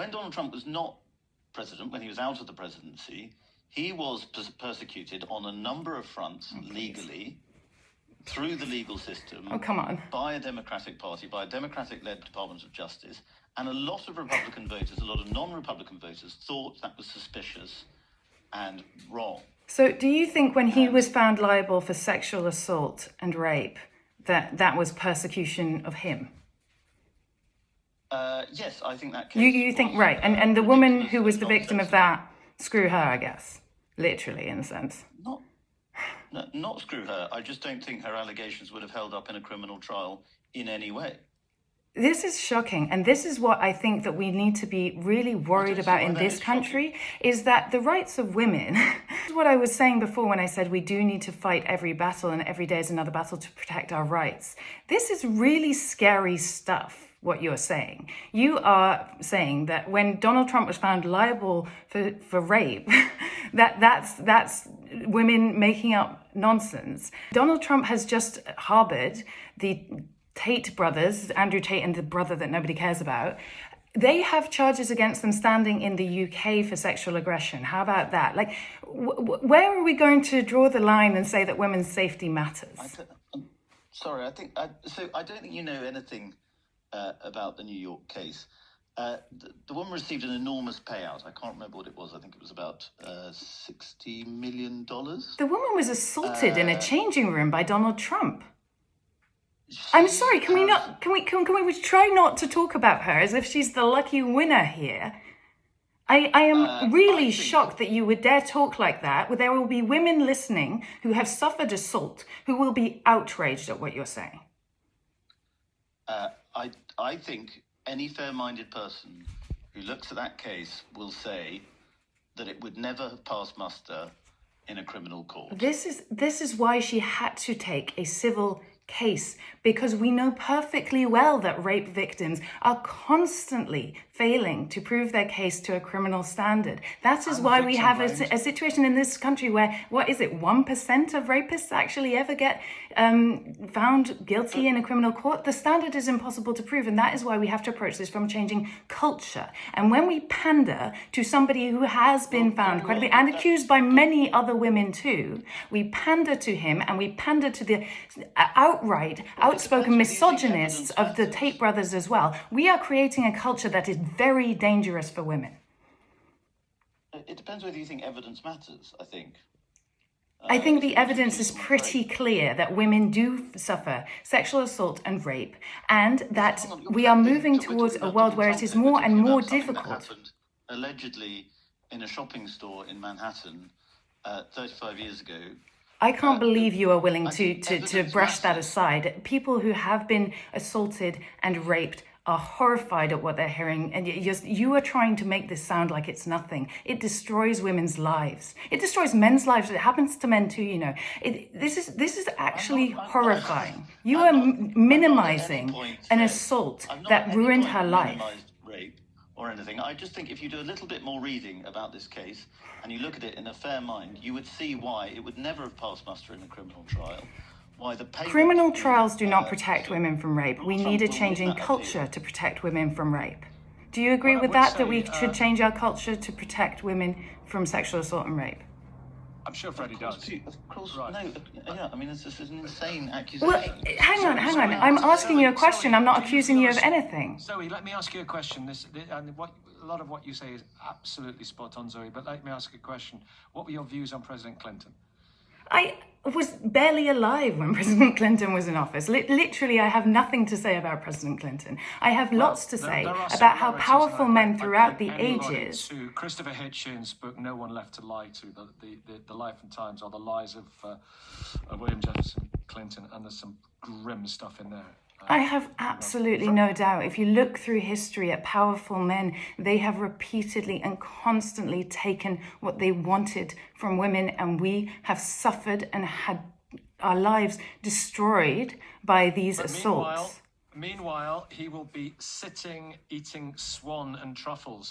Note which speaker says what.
Speaker 1: when Donald Trump was not president, when he was out of the presidency, he was persecuted on a number of fronts legally, through the legal system.
Speaker 2: Oh, come on.
Speaker 1: By a Democratic Party, by a Democratic-led Department of Justice. And a lot of Republican voters, a lot of non-Republican voters thought that was suspicious and wrong.
Speaker 2: So do you think when he was found liable for sexual assault and rape, that was persecution of him?
Speaker 1: Yes, I think that case
Speaker 2: You think, right. And the woman who was the victim of that, screw her, I guess. Literally, in a sense.
Speaker 1: Not screw her. I just don't think her allegations would have held up in a criminal trial in any way.
Speaker 2: This is shocking. And this is what I think that we need to be really worried about in this country, is that the rights of women, this is what I was saying before when I said we do need to fight every battle and every day is another battle to protect our rights. This is really scary stuff, what you're saying. You are saying that when Donald Trump was found liable for rape, that's women making up nonsense. Donald Trump has just harbored the Tate brothers, Andrew Tate and the brother that nobody cares about. They have charges against them standing in the UK for sexual aggression. How about that? Like, where are we going to draw the line and say that women's safety matters?
Speaker 1: Sorry, I don't think you know anything about the New York case. The woman received an enormous payout. I can't remember what it was. I think it was about $60 million.
Speaker 2: The woman was assaulted in a changing room by Donald Trump. I'm sorry, can we try not to talk about her as if she's the lucky winner here? I am really shocked that you would dare talk like that. There will be women listening who have suffered assault who will be outraged at what you're saying.
Speaker 1: I think any fair-minded person who looks at that case will say that it would never have passed muster in a criminal court.
Speaker 2: This is why she had to take a civil case, because we know perfectly well that rape victims are constantly failing to prove their case to a criminal standard. That is why we have a situation in this country where, 1% of rapists actually ever get found guilty in a criminal court? The standard is impossible to prove, and that is why we have to approach this from changing culture. And when we pander to somebody who has been found credibly and accused by many other women too, we pander to him and we pander to the outright, outspoken misogynists of the Tate brothers as well. We are creating a culture that is very dangerous for women.
Speaker 1: It depends whether you think evidence matters, I think.
Speaker 2: I think the evidence is pretty clear that women do suffer sexual assault and rape, and that we are moving towards a world where it is more and more difficult.
Speaker 1: That happened allegedly in a shopping store in Manhattan 35 years ago.
Speaker 2: I can't believe you are willing to brush that aside. People who have been assaulted and raped are horrified at what they're hearing, and you are trying to make this sound like it's nothing. It destroys women's lives. It destroys men's lives. It happens to men too, you know. This is actually horrifying. You are minimizing an assault that ruined her life.
Speaker 1: Rape or anything. I just think if you do a little bit more reading about this case and you look at it in a fair mind, you would see why it would never have passed muster in a criminal trial.
Speaker 2: Criminal trials do not protect women from rape. We need a change in culture to protect women from rape. Do you agree with that we should change our culture to protect women from sexual assault and rape?
Speaker 3: I'm sure Freddy does.
Speaker 1: Of course, right. No. Yeah, I mean, this is an insane accusation.
Speaker 2: Well, hang on. I'm asking you a question. I'm not accusing you of anything.
Speaker 3: Zoe, let me ask you a question. A lot of what you say is absolutely spot on, Zoe, but let me ask you a question. What were your views on President Clinton?
Speaker 2: I was barely alive when President Clinton was in office. Literally, I have nothing to say about President Clinton. I have lots to say about how powerful men throughout the ages...
Speaker 3: To Christopher Hitchens' book, No One Left to Lie To, the Life and Times, or the lies of William Jefferson Clinton, and there's some grim stuff in there.
Speaker 2: I have absolutely no doubt. If you look through history at powerful men, they have repeatedly and constantly taken what they wanted from women, and we have suffered and had our lives destroyed by these assaults.
Speaker 3: Meanwhile, he will be sitting eating swan and truffles